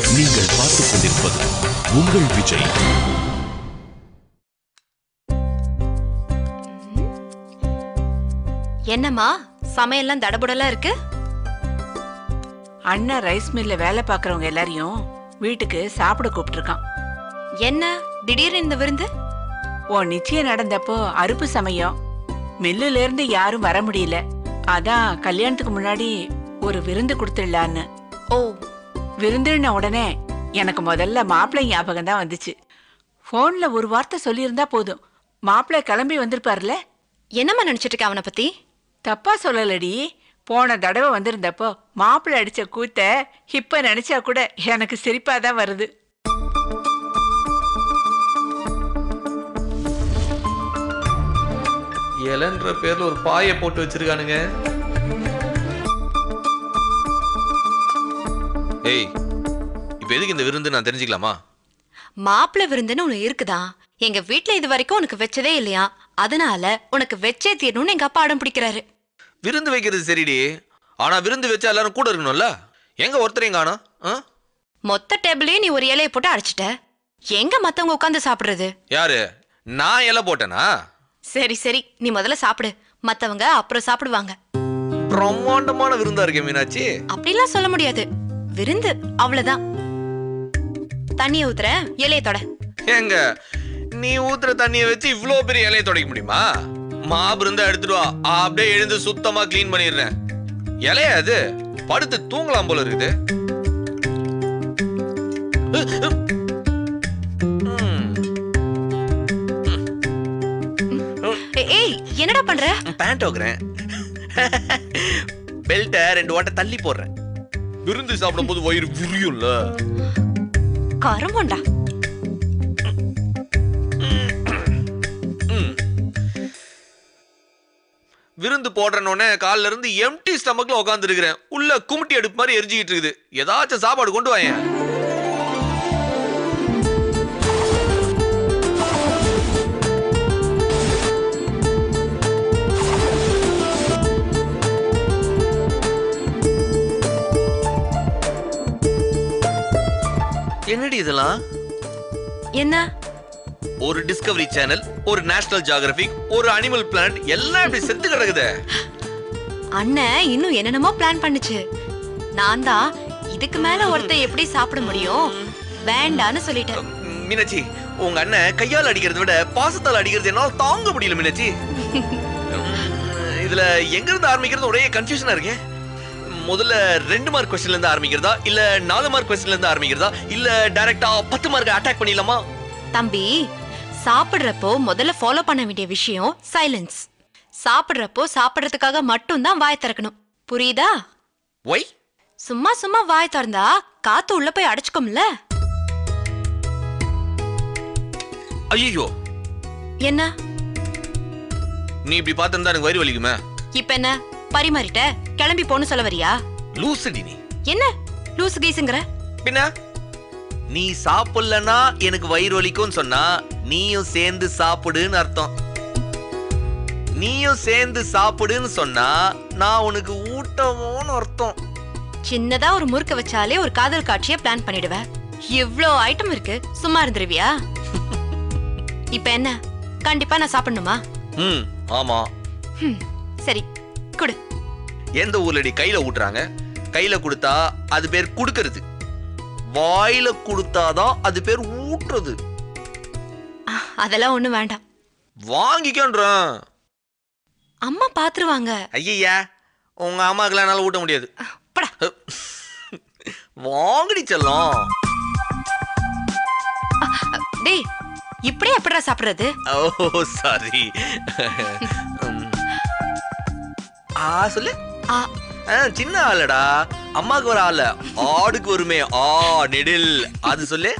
நீங்கள் பார்த்துக் கொண்டிருப்பது உங்கள் விஜய். என்னம்மா சமையல்லாம் தடபுடலா இருக்கு? அண்ணா ரைஸ் மில்ல வேலை பாக்குறவங்க எல்லாரையும் வீட்டுக்கு சாப்பிட கூப்பிட்டுருக்கான். என்ன திடீர்னு இந்த விருந்து? உன் நிச்சயம் நடந்தப்போ அறுப்பு சமயம், மில்லுல இருந்து யாரும் வர முடியல, அதான் கல்யாணத்துக்கு முன்னாடி ஒரு விருந்து கொடுத்துடலான்னு. ஓ, விருந்துன உடனே எனக்கு முதல்ல மாப்பிள்ளை ஞாபகம் தான் வந்துச்சு. போன்ல ஒரு வார்த்தை சொல்லியிருந்தா போதும், மாப்பிள்ளை கிளம்பி வந்திருப்பார்ல. என்னம்மா நினைச்சிட்டு இருக்க அவனை பத்தி? தப்பா சொல்லலடி. போன தடவை வந்திருந்தப்போ மாப்பிள்ளை அடிச்ச கூத்த இப்ப நினைச்சா கூட எனக்கு சிரிப்பாதான் வருது. இலன்ற பேர்ல ஒரு பாயை போட்டு வச்சிருக்கானுங்க. ஏய், இப்ப எதுக்கு இந்த விருந்து நான் தெரிஞ்சுக்கலாமா? மாப்பிள்ளை விருந்துன்னு ஒண்ணு இருக்குதா? எங்க வீட்டுல இது வரைக்கும் உனக்கு வச்சதே இல்லையா, அதனால உனக்கு வச்சே தீரணும்னு எங்க அப்பா அடம் பிடிக்கிறாரு. விருந்து வைக்கிறது சரிடி, ஆனா விருந்து வச்சா எல்லாரும் கூட இருக்கணும்ல. எங்க ஒருத்தரையும் காணோம். மொத்த டேபிளையும் நீ ஒரு இலையை போட்டு அடைச்சிட்ட. எங்க மத்தவங்க உட்காந்து சாப்பிடுறது? யாரு? நான் இலை போட்டேனா? சரி சரி, நீ முதல்ல சாப்பிடு, மத்தவங்க அப்புறம் சாப்பிடுவாங்க. பிரம்மாண்டமான விருந்தா இருக்கே மீனாட்சி. அப்படிலாம் சொல்ல முடியாது, விருந்து அவ்வளவுதான். தண்ணிய ஊத்துற, இலையை தொட. எங்க நீ ஊத்துற தண்ணிய வச்சு இவ்ளோ பெரிய இலையை துடைக்க முடியுமா? மாபிருந்தா எடுத்துட்டு வா, அப்படியே எழுந்து சுத்தமா கிளீன் பண்ணிடுறேன். இலையா அது? படுத்து தூங்கலாம் போல இருக்குது. ஏய், என்னடா பண்ற? பேண்ட் ஓக்குறேன். பெல்ட்ட 2 ஓட்ட தள்ளி போடுறேன். விருந்து சாப்பிடும் போது வயிறு புரியும்ல. கரும்புண்டா. விருந்து போடுறனோடனே காலில இருந்து எம்டி ஸ்டமக்ல உட்கார்ந்து இருக்கிறேன். உள்ள குமிட்டி அடுப்பு மாதிரி எரிஞ்சிட்டு இருக்குது. ஏதாச்சும் சாப்பாடு கொண்டு வாயேன். என்னடி இதெல்லாம்? என்ன? ஒரு டிஸ்கவரி சேனல், ஒரு நேஷனல் ஜியோகிராபிக், ஒரு அனிமல் பிளானட், எல்லாம் இப்படி செத்து கிடக்குது. அண்ணன் இன்னும் என்னென்னமோ பிளான் பண்ணுச்சு. நான் தான் இதுக்கு மேல ஒருத்தன் எப்படி சாப்பிட முடியும், வேண்டான்னு சொல்லிட்டேன். மீனாட்சி, உங்க அண்ணன் கையால் அடிக்கிறத விட பாசத்தால் அடிக்கிறது என்னால தாங்க முடியல மீனாட்சி. இதுல எங்க இருந்து ஆரம்பிக்கிறது ஒரே கன்ஃபியூஷனா இருக்கு. முதல்ல 2 மார்க் क्वेश्चनல இருந்து ஆரம்பிக்கிறதா, இல்ல 4 மார்க் क्वेश्चनல இருந்து ஆரம்பிக்கிறதா, இல்ல டைரக்டா 10 மார்க் அட்டாக் பண்ணிடலாமா? தம்பி, சாப்பிடுறப்போ முதல்ல ஃபாலோ பண்ண வேண்டிய விஷயம் சைலன்ஸ். சாப்பிடுறப்போ சாப்பிடுறதுக்காக மட்டும் தான் வாய் திறக்கணும், புரியுதா? ஒய்? சும்மா சும்மா வாய் திறந்தா காத்து உள்ள போய் அடைச்சுக்கும்ல. ஐயோ, என்ன நீ இப்படி பார்த்திருந்தா எனக்கு வயிறு வலிக்குமே. இப்ப என்ன பரிமாறிட்ட, கிளம்பி போன்னு சொல்ல வரியா? லூசுடி நீ. என்ன லூசு கீசுங்கற? பின்ன நீ சாப்பிடலனா எனக்கு வயிறு வலிக்கும்னு சொன்னா நீயும் சேர்ந்து சாப்பிடுன்னு அர்த்தம். நீயும் சேர்ந்து சாப்பிடுன்னு சொன்னா நான் உனக்கு ஊட்டவோன்னு அர்த்தம். சின்னதா ஒரு முறுக்க வச்சாலே ஒரு காதல் காட்சியை பிளான் பண்ணிடுவ. இவ்ளோ ஐட்டம் இருக்கு, சும்மா இருந்துருவியா? இப்ப என்ன, கண்டிப்பா நான் சாப்பிடணுமா? ஆமா. சரி குடு. எந்த ஊர்லடி கையில ஊட்டுறாங்க? கையில கொடுத்தா அது பேர் குடுக்கிறது, வாயில கொடுத்தாதான் அது பேர் ஊட்டுறது. அதெல்லாம் ஒண்ணு வேண்டாம், வாங்கிக்கன்றேன். அம்மா பாத்துருவாங்க. ஐயா, உங்க அம்மாக்கெல்லாம் என்னால ஊட்ட முடியாது. வாங்கடி செல்லம். டேய், இப்படியே எப்படா சாப்பிடுறது? ஓ சாரி. சொல்லு. சின்ன ஆளுடா, அம்மாக்கு ஒரு ஆளு, ஆடுக்கு வருமே ஆ நெடில், அது சொல்லு.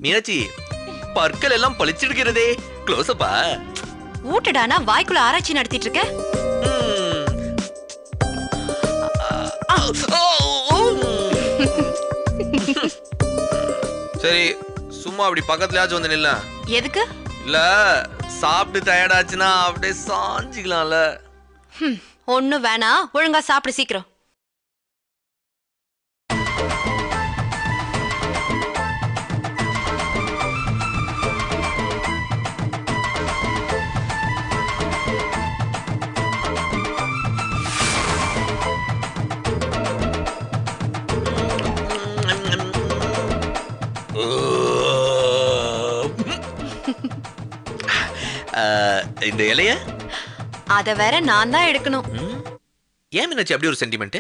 மீனாட்சி, பற்கள் எல்லாம் பளிச்சிருக்கிறதே, க்ளோஸ் அப்பா. ஊட்டடானா வாய்க்குள்ள ஆராய்ச்சி நடத்திட்டு இருக்க. சரி, சும்மா அப்படி பக்கத்துலயாச்சும் வந்து நில்ல. எதுக்கு? இல்ல, சாப்பிட்டு டயர்டாச்சுன்னா அப்படியே சாஞ்சிக்கலாம்ல. ஒன்னும் வேணா, ஒழுங்கா சாப்பிடு சீக்கிரம். இந்த இலைய அத வேற நான் தான் எடுக்கணும். ஏன் மீனாட்சி அப்படி ஒரு சென்டிமெண்ட்?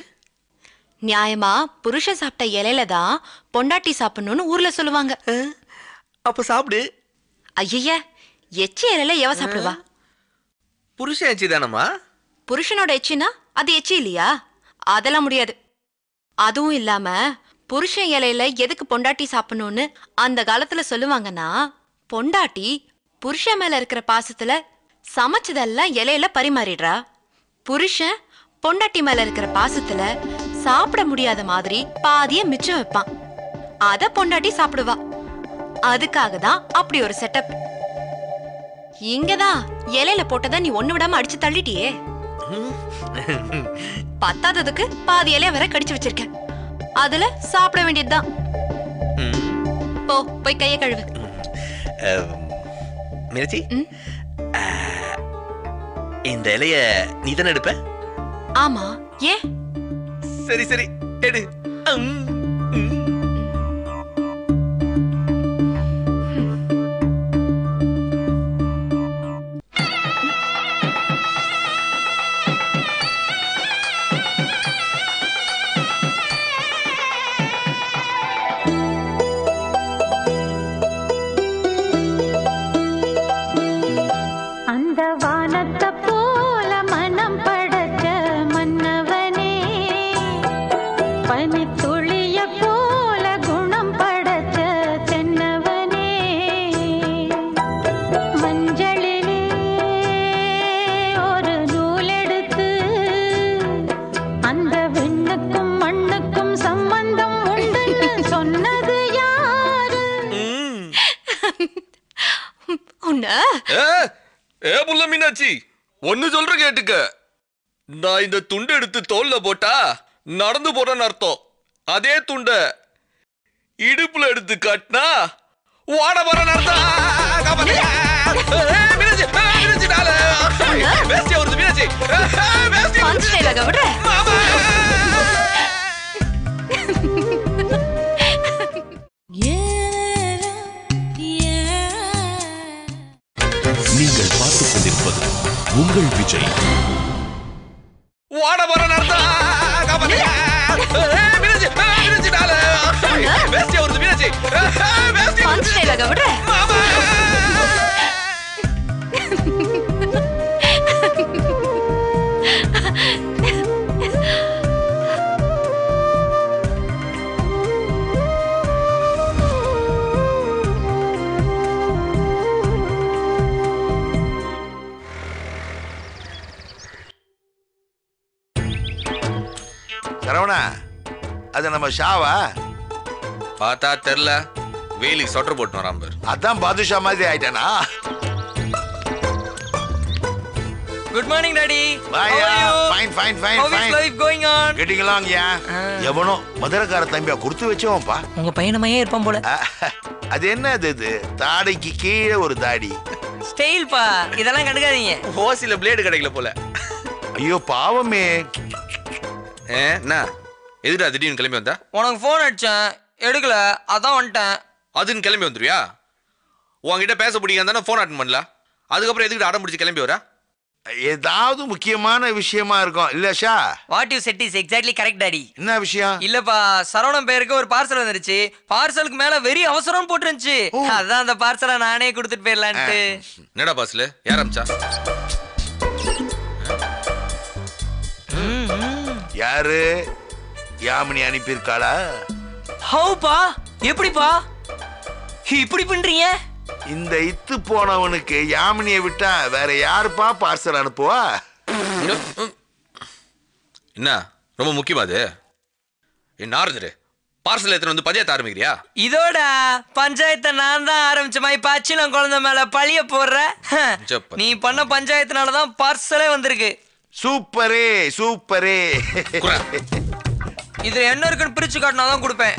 நியாயமா புருஷன் சாப்பிட்ட இலையில தான் பொண்டாட்டி சாப்பிடணும்னு ஊர்ல சொல்லுவாங்க. அப்ப சாப்பிடு. ஐய, எச்சி இலையில எவ சாப்பிடுவா? புருஷன் எச்சி தானம்மா. புருஷனோட எச்சினா அது எச்சி இல்லையா? அதெல்லாம் முடியாது. அதுவும் இல்லாம புருஷன் இலையில எதுக்கு பொண்டாட்டி சாப்பிடணும்னு அந்த காலத்துல சொல்லுவாங்கன்னா, பொண்டாட்டி புருஷன் மேல இருக்கிற பாசத்துல சமைச்சதெல்லாம் இலையில பரிமாறிடுறா. புருஷன் பொண்டாட்டி மேல இருக்கிற பாசத்துல சாப்பிட முடியாத மாதிரி பாதிய மிச்சம் வைப்பான். அத பொண்டாட்டி சாப்பிடுவா. அதுக்காக தான் அப்படி ஒரு செட்டப். இங்கதான் இலையில போட்டதை நீ ஒண்ணு விடாம அடிச்சு தள்ளிட்டியே. பத்தாததுக்கு பாதி இலைய வேற கடிச்சு வச்சிருக்க. அதுல சாப்பிட வேண்டியதுதான். போ, போய் கைய கழுவு. மீனாட்சி, இந்த இலைய நீ தானே எடுப்ப? ஆமா, ஏன்? சரி சரி எடு. மீனாட்சி, ஒன்னு சொல்ற கேட்டுக்க. நான் இந்த துண்டு எடுத்து தோல்ல போட்டா நடந்து போறேன்னு அர்த்தம். அதே துண்ட இடுப்புல எடுத்து கட்டினா ஓட போறேன்னு அர்த்தம். நீங்கள் பார்த்துக் கொண்டிருப்பது உங்கள் விஜய். ஓட போற சரவணா, அது நம்ம ஷாவா? பார்த்தா தெரியல, வேலிக்கு சொட்டர் போட்டு வரான் பாரு. அதான் பாதுஷா மாதிரி ஆயிட்டானா? Good morning daddy. Fine fine fine How is life going on? Getting along. Yeah எவனோ மதுரக்கார தம்பியா கொடுத்து வச்சவன்பா. உங்க பையனமையே இருப்பான் போல. அது என்ன இது? தாடிக்கு கீழே ஒரு தாடி. ஸ்டைல் பா, இதெல்லாம் கண்டுக்காதீங்க. ஓசில பிளேடு கிடைக்கல போல. ஐயோ பாவமே. என்ன எதுடா திடீர்னு கிளம்பி வந்தா? உனக்கு போன் அடிச்சேன், எடுக்கல, அதான் வந்துட்டேன். அதுன்னு கிளம்பி வந்துருவியா? உன்கிட்ட பேச பிடிக்காம தானே போன் அட்டன் பண்ணல. அதுக்கப்புறம் எதுக்கு அடம் பிடிச்சி கிளம்பி வரா? ஏதாவது முக்கியமான விஷயமா இருக்கும் இல்ல Shah? What you said is exactly correct daddy. என்ன விஷயம்? இல்லப்பா, சரவணன் பேருக்கு ஒரு பார்சல் வந்துருச்சு. பார்சலுக்கு மேல வெரி அவசரம் போட்டுருந்துச்சு. அதான் அந்த பார்சலை நானே கொடுத்துட்டு போயிடலான்ட்டு. என்னடா பார்சல்? யார் அமிச்சா? யாரு? யாமினி அனுப்பியிருக்காளா? ஹவுப்பா, எப்படிப்பா இப்படி பண்றீங்க? இந்த இத்து போனவனுக்கு யாமினியை விட்டா வேற யாருப்பா பார்சல் அனுப்புவா? என்ன ரொம்ப முக்கியமா அது? என்ன ஆறுதுரு பார்சல் எத்தனை வந்து பஞ்சாயத்து ஆரம்பிக்கிறியா? இதோட பஞ்சாயத்தை நான் தான் ஆரம்பிச்ச மாதிரி பச்சிலம் குழந்தை மேல பழிய போடுற. நீ பண்ண பஞ்சாயத்துனாலதான் பார்சலே வந்திருக்கு. சூப்பரே சூப்பரே. இதுல என்ன இருக்குன்னு பிரிச்சு காட்டினாதான் கொடுப்பேன்.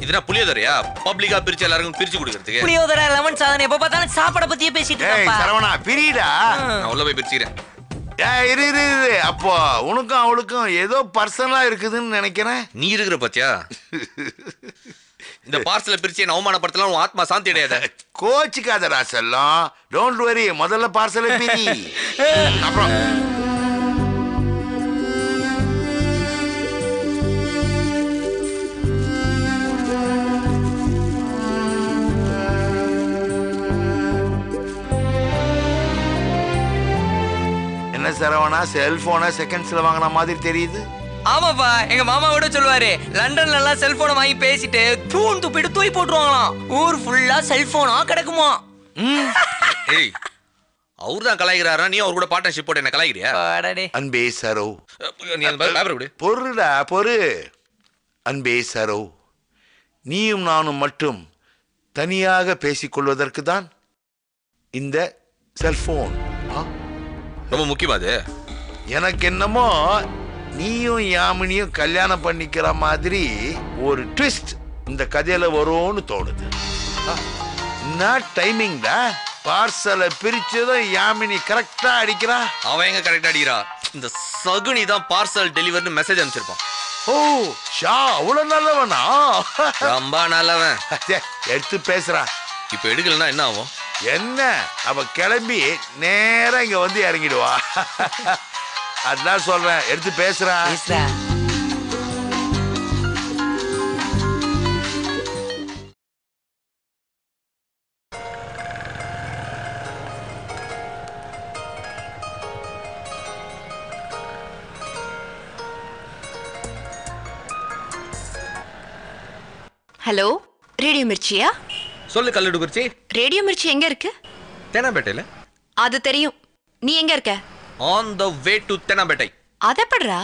இதுனா புளியோதரையா? பப்ளிக்கா பிரிச்சு எல்லாருக்கும் பிரிச்சு கொடுக்கிறதுக்கு? புளியோதரை லெமன் சாதம் எப்ப பார்த்தாலும் சாப்பாட பத்தியே பேசிட்டு இருக்கப்பா. சரவணா பிரிடா. நான் உள்ள போய் பிரிச்சுக்கிறேன். இரு இரு இரு. அப்போ உனக்கும் அவளுக்கும் ஏதோ பர்சனலா இருக்குதுன்னு நினைக்கிறேன். நீ இருக்கிற பத்தியா? இந்த பார்சலை பிரிச்சு என்ன அவமானப்படுத்தலாம் உன் ஆத்மா சாந்தி அடையாத. கோச்சிக்காதடா செல்லம். டோன்ட் வரி, முதல்ல பார்சலை பிரி. அப்புறம் என்ன சரவணா, செல்போனை செகண்ட்ஸ்ல வாங்கின மாதிரி தெரியுது. ஆமாப்பா, எங்க மாமா கூட சொல்லுவாரு, லண்டன்ல எல்லாம் செல்போனை வாங்கி பேசிட்டு தூண் துப்பிட்டு தூய் போட்டுருவாங்களாம். ஊர் ஃபுல்லா செல்போனா கிடக்குமா. ஏய், அவரு தான் கலாய்கிறாரா, நீ அவர் கூட பார்ட்னர்ஷிப் போட்டு என்ன கலாய்கிறியா? அன்பே சரோ, நீ அந்த பேப்பர் கொடு. பொருடா பொரு. அன்பே சரோ, நீயும் நானும் மட்டும் தனியாக பேசிக்கொள்வதற்கு தான் இந்த செல்போன். ரொம்ப முக்கியமா அது? எனக்கு என்னமோ நீயும் யாமினியும் கல்யாணம் பண்ணிக்கிற மாதிரி ஒரு ட்விஸ்ட் இந்த கதையில வரும்னு தோணுது. நான் டைமிங்டா, பார்சலை பிரிச்சதும் யாமினி கரெக்டா அடிக்கிறா. அவன் எங்க கரெக்டா அடிக்கிறா? இந்த சகுனி தான் பார்சல் டெலிவரின்னு மெசேஜ் அனுப்பிச்சிருப்பான். ஓ ஷா, அவ்வளவு நல்லவனா? ரொம்ப நல்லவன். எடுத்து பேசுறா. இப்ப எடுக்கலன்னா என்ன ஆகும்? என்ன, அவ கிளம்பி நேரா இங்க வந்து இறங்கிடுவா. அதான் சொல்றேன், எடுத்து பேசுறா. ஹலோ, ரேடியோ மிர்ச்சியா? சொல்லு கல்லடு குறிச்சி. ரேடியோ மிர்ச்சி எங்க இருக்கு? தேனாம்பேட்டையில. அது தெரியும். நீ எங்க இருக்க? On the way to Teynampet. அதப்படா,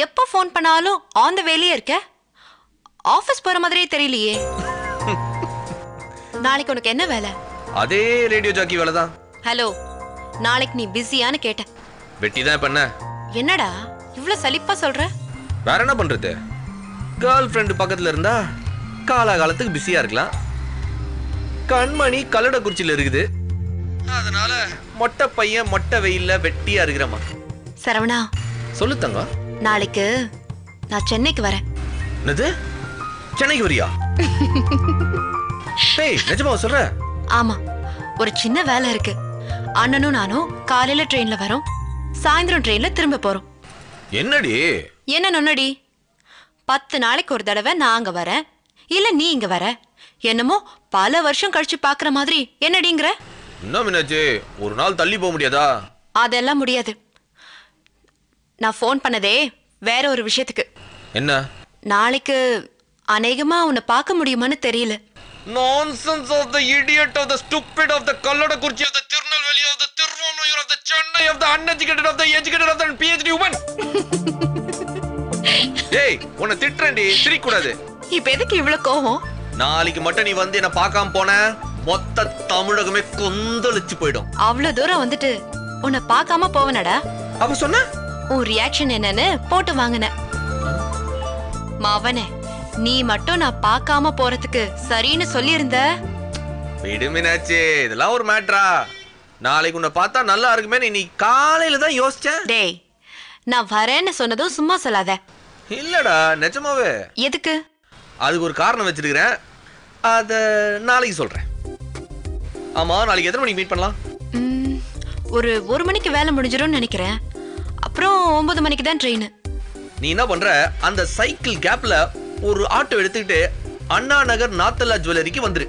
எப்போ ஃபோன் பண்ணாலும் ஆன் த வேலையே இருக்க. ஆபீஸ் போற மாதிரியே தெரியலையே. நாளைக்கு உனக்கு என்ன வேலை? அதே ரேடியோ ஜாக்கி வேலை தான். ஹலோ, நாளைக்கு நீ பிஸியான்னு கேட்டேன். வெட்டி தான் பண்ண. என்னடா இவ்ளோ சலிப்பா சொல்ற? வேற என்ன பண்றது? கேர்ள் ஃப்ரெண்டு பக்கத்துல இருந்தா காலாகாலத்துக்கு பிஸியா இருக்கலாம். கண்மணி கல்லடக்குறிச்சியில இருக்குது, அதனால மொட்டை பையன் மொட்டை வெயில்ல வெட்டியா இருக்கிறமா. சரவணா, சொல்லு தங்கம். நாளைக்கு நான் சென்னைக்கு வரேன். என்னது, சென்னைக்கு வரியா? டேய், நிஜமா சொல்ற? ஆமா, ஒரு சின்ன வேலை இருக்கு. அண்ணனும் நானும் காலையில ட்ரெயின்ல வரோம், சாயந்தரம் ட்ரெயின்ல திரும்ப போறோம். என்னடி என்ன நொன்னடி? 10 நாளைக்கு ஒரு தடவை நான் அங்க வரேன், இல்ல நீ இங்க வர. என்னமோ பல வருஷம் கழிச்சு பாக்குற மாதிரி என்னடிங்கிற? என்ன மீனாட்சி, ஒரு நாள் தள்ளி போக முடியாதா? அதெல்லாம் முடியாது. நான் ஃபோன் பண்ணதே வேற ஒரு விஷயத்துக்கு. என்ன? நாளைக்கு அநேகமா உன்னை பார்க்க முடியுமான்னு தெரியல. Nonsense of the idiot, of the stupid, of the Kalladakurchi, of the Tirunelveli, of the Tiruvannur, of the Chennai, of the uneducated, of the educated, of the PhD woman. ஏய், உன்னை திட்டுறேன்டி, சிரிக்க கூடாது. இப்ப எதுக்கு இவ்வளவு கோவம்? நாளைக்கு மட்டும் நீ வந்து என்ன பார்க்காம போன, மொத்த தமிழகமே கொந்தளிச்சு போயிடும். அவ்வளவு தூரம் வந்துட்டு உன்னை பார்க்காம போவனடா. அப்ப சொன்ன உன் ரியாக்ஷன் என்னன்னு போட்டு வாங்கின. மவனே, நீ மட்டும் நான் பார்க்காம போறதுக்கு சரின்னு சொல்லியிருந்த. விடுமினாச்சு, இதெல்லாம் ஒரு மேட்ரா? நாளைக்கு உன்னை பார்த்தா நல்லா இருக்குமே நீ காலையில தான் யோசிச்சேன். டேய், நான் வரேன்னு சொன்னதும் சும்மா சொல்லாத. இல்லடா, நிஜமாவே. எதுக்கு? அதுக்கு ஒரு காரணம் வச்சிருக்கிறேன், அத நாளைக்கு சொல்றேன். ஆமா, நாளைக்கு எத்தனை மணிக்கு மீட் பண்ணலாம்? ஒரு 1 மணிக்கு வேலை முடிஞ்சிரும்னு நினைக்கிறேன். அப்புறம் 9 மணிக்கு தான் ட்ரெயின். நீ என்ன பண்ற, அந்த சைக்கிள் கேப்ல ஒரு ஆட்டோ எடுத்துக்கிட்டு அண்ணா நகர் நாத்தல்லா ஜுவல்லரிக்கு வந்துரு.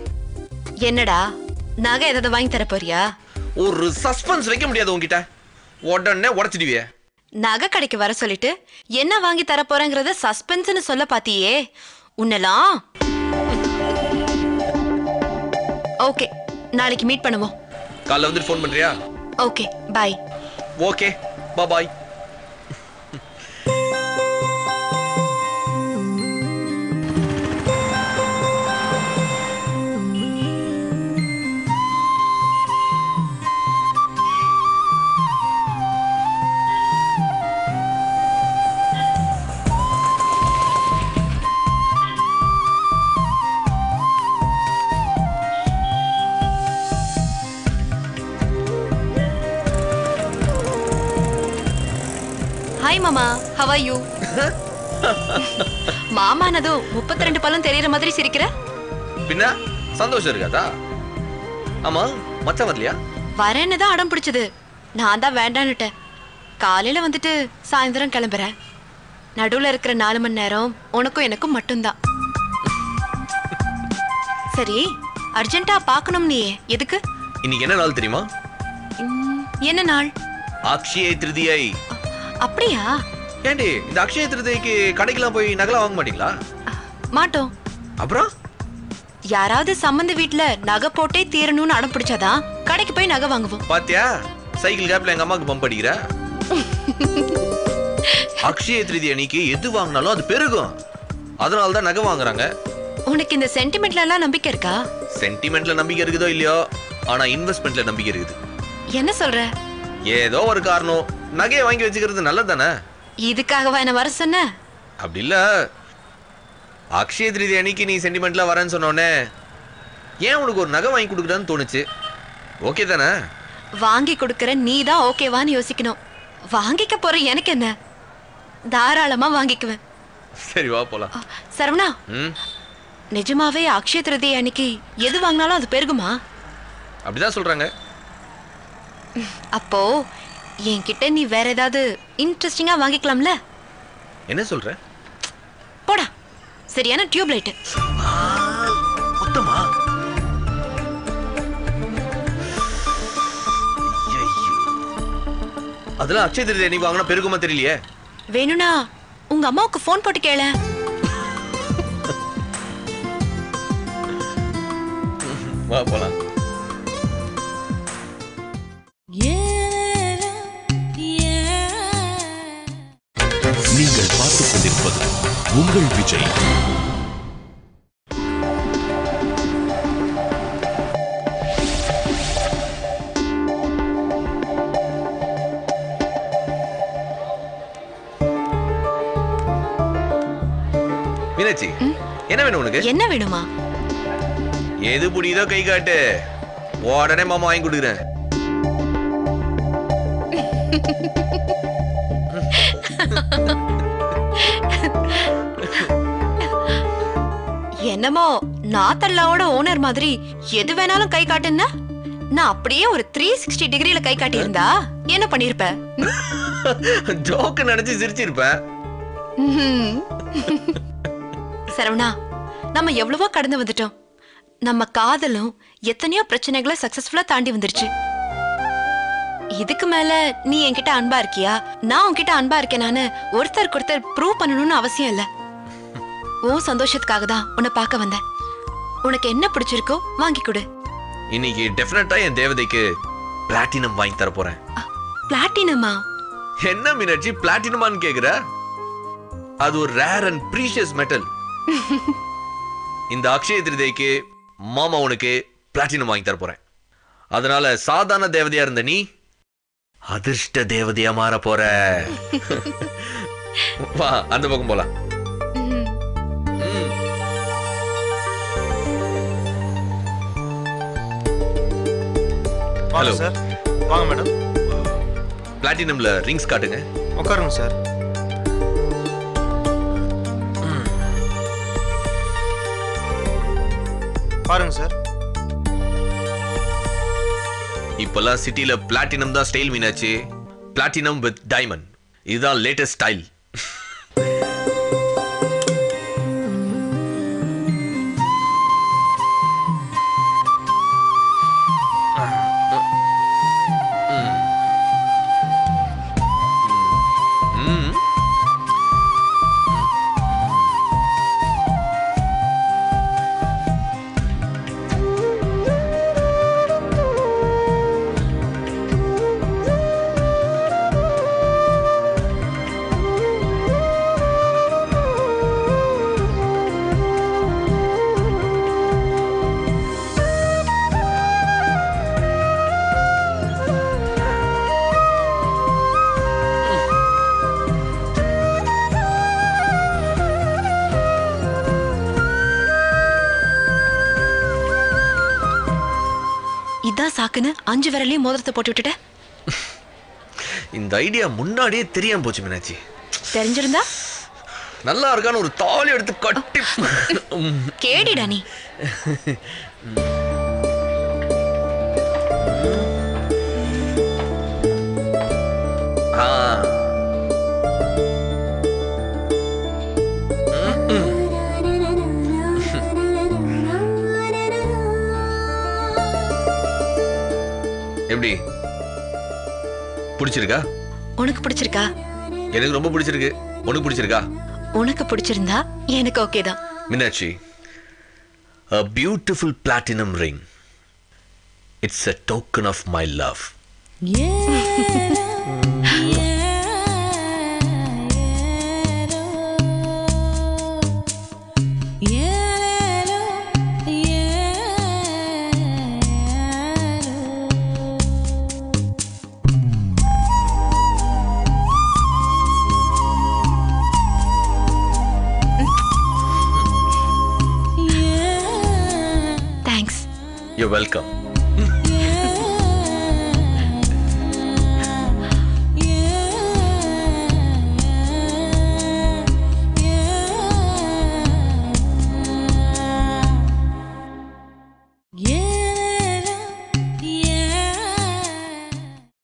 என்னடா, நகை ஏதாவது வாங்கி தர போறியா? ஒரு சஸ்பென்ஸ் வைக்க முடியாது உன்கிட்ட, உடனே உடைச்சிடுவியே. நகை கடைக்கு வர சொல்லிட்டு என்ன வாங்கி தர போறேங்கிறத சஸ்பென்ஸ்னு சொல்ல பாத்தியே உன்னெல்லாம். ஓகே, நாளைக்கு மீட் பண்ணுவோம். காலைல வந்து ஃபோன் பண்றியா? Okay, bye. Okay, bye. Hi மாமா, how are you? மாமானதும் 32 பழம் தெரியற மாதிரி சிரிக்கிற. பின்ன சந்தோஷம் இருக்காதா? ஆமா, மச்சான் வரலையா? வரேன்னு தான் அடம் பிடிச்சது. நான் தான் வேண்டான்னுட்டேன். காலையில வந்துட்டு சாயந்தரம் கிளம்புறேன். நடுவுல இருக்கிற 4 மணி நேரம் உனக்கும் எனக்கும் மட்டும்தான். சரி, அர்ஜென்ட்டா பார்க்கணும் நீ. எதுக்கு? இன்னைக்கு என்ன நாள் தெரியுமா? என்ன நாள்? அக்ஷய திருதியை. அப்படியா? ஏண்டி இந்த அக்ஷய திருதியைக்கு கடைக்கெல்லாம் போய் நகலாம் வாங்க மாட்டீங்களா? மாட்டோம். அப்புறம் யாராவது சம்பந்த வீட்டுல நகை போட்டே தீரணும்னு அடம் பிடிச்சாதான் கடைக்கு போய் நகை வாங்குவோம். பாத்தியா, சைக்கிள் கேப்ல எங்க அம்மாக்கு பம்ப் அடிக்கிற. அக்ஷய திருதி அன்னைக்கு எது வாங்கினாலும் அது பெருகும். அதனாலதான் நகை வாங்குறாங்க. உனக்கு இந்த சென்டிமெண்ட்ல எல்லாம் நம்பிக்கை இருக்கா? சென்டிமெண்ட்ல நம்பிக்கை இருக்குதோ இல்லையோ, ஆனா இன்வெஸ்ட்மெண்ட்ல நம்பிக்கை இருக்குது. என்ன சொல்ற? ஏதோ ஒரு காரணம் நகையை வாங்கி வச்சுக்கிறது நல்லது தானே. இதுக்காகவா என்ன வர சொன்ன? அப்படி இல்ல, அக்ஷய திருதி அன்னைக்கு நீ சென்டிமெண்ட்ல வரேன்னு சொன்னோன்னே ஏன் உனக்கு ஒரு நகை வாங்கி கொடுக்குறான்னு தோணுச்சு. ஓகே தானே? வாங்கி கொடுக்கற நீ தான் ஓகேவான்னு யோசிக்கணும். வாங்கிக்க போற எனக்கு என்ன? தாராளமா வாங்கிக்குவேன். சரி வா போலாம். சரவணா, நிஜமாவே அக்ஷய திருதி அன்னைக்கு எது வாங்கினாலும் அது பெருகுமா? அப்படிதான் சொல்றாங்க. அப்போ என்கிட்ட நீ வேற ஏதாவது இன்ட்ரெஸ்டிங்கா வாங்கிக்கலாம்ல? என்ன சொல்ற? போடா, சரியான டியூப் லைட். மொத்தமா? அதெல்லாம் அக்ஷய திருதி அன்னைக்கு வாங்கினா பெருகுமா தெரியலையே. வேணும்னா உங்க அம்மாவுக்கு போன் போட்டு கேள. வா போலாம். நீங்கள் பார்த்துக் கொண்டிருப்பது உங்கள் விஜய். மீனாட்சி, என்ன வேணும் உனக்கு? என்ன வேணுமா? எது புடியுதோ கை காட்டு, உடனே மாமா வாங்கி கொடுக்குறேன். என்னமோ நாத்தல்லாவோட ஓனர் மாதிரி எது வேணாலும் கை காட்டுன்னா, நான் அப்படியே ஒரு 360 டிகிரில கை காட்டி இருந்தா என்ன பண்ணிருப்ப? ஜோக்கு நினைச்சு சிரிச்சிருப்பேன். சரவணா, நம்ம எவ்வளவோ கடந்து வந்துட்டோம். நம்ம காதலும் எத்தனையோ பிரச்சனைகளை சக்சஸ்ஃபுல்லா தாண்டி வந்துருச்சு. இதுக்கு மேல நீ என்கிட்ட அன்பா இருக்கியா, நான் உன்கிட்ட அன்பா இருக்கேனான்னு ஒருத்தருக்கு ஒருத்தர் ப்ரூவ் பண்ணணும்னு அவசியம் இல்ல. உன் சந்தோஷத்துக்காக தான் உன்னை பார்க்க வந்தேன். உனக்கு என்ன பிடிச்சிருக்கோ வாங்கி கொடு. இன்னைக்கு டெஃபினட்டா என் தேவதைக்கு பிளாட்டினம் வாங்கி தர போறேன். பிளாட்டினமா? என்ன மீனாட்சி பிளாட்டினமான்னு கேக்குற? அது ஒரு ரேர் அண்ட் ப்ரீஷியஸ் மெட்டல். இந்த அக்ஷய திருதிக்கு மாமா உனக்கு பிளாட்டினம் வாங்கி தர போறேன். அதனால சாதாரண தேவதையா இருந்த நீ அதிர்ஷ்ட தேவதையா மாற போற. வா அந்த பக்கம் போலாம். Hello sir. வாங்க மேடம். பிளாட்டினம்ல ரிங்ஸ் காட்டுங்க. உட்காருங்க சார். பாருங்க சார். இப்பெல்லாம் சிட்டில பிளாட்டினம் தான் ஸ்டைல் மீனாச்சு. பிளாட்டினம் வித் டைமண்ட், இதுதான் லேட்டஸ்ட் ஸ்டைல். இதான் சாக்குன்னு 5 விரலையும் மோதிரத்தை போட்டு விட்டுட்ட. இந்த ஐடியா முன்னாடியே தெரியாம போச்சு மீனாட்சி. தெரிஞ்சிருந்தா நல்லா இருக்கான்னு ஒரு தாலி எடுத்து கட்டி கேடிடா நீ. எப்படி பிடிச்சிருக்கா? உனக்கு பிடிச்சிருக்கா? எனக்கு ரொம்ப பிடிச்சிருக்கு. உனக்கு பிடிச்சிருக்கா? உனக்கு பிடிச்சிருந்தா எனக்கு ஓகே தான். Meenakshi, a beautiful platinum ring. It's a token of my love. Thanks. You're welcome.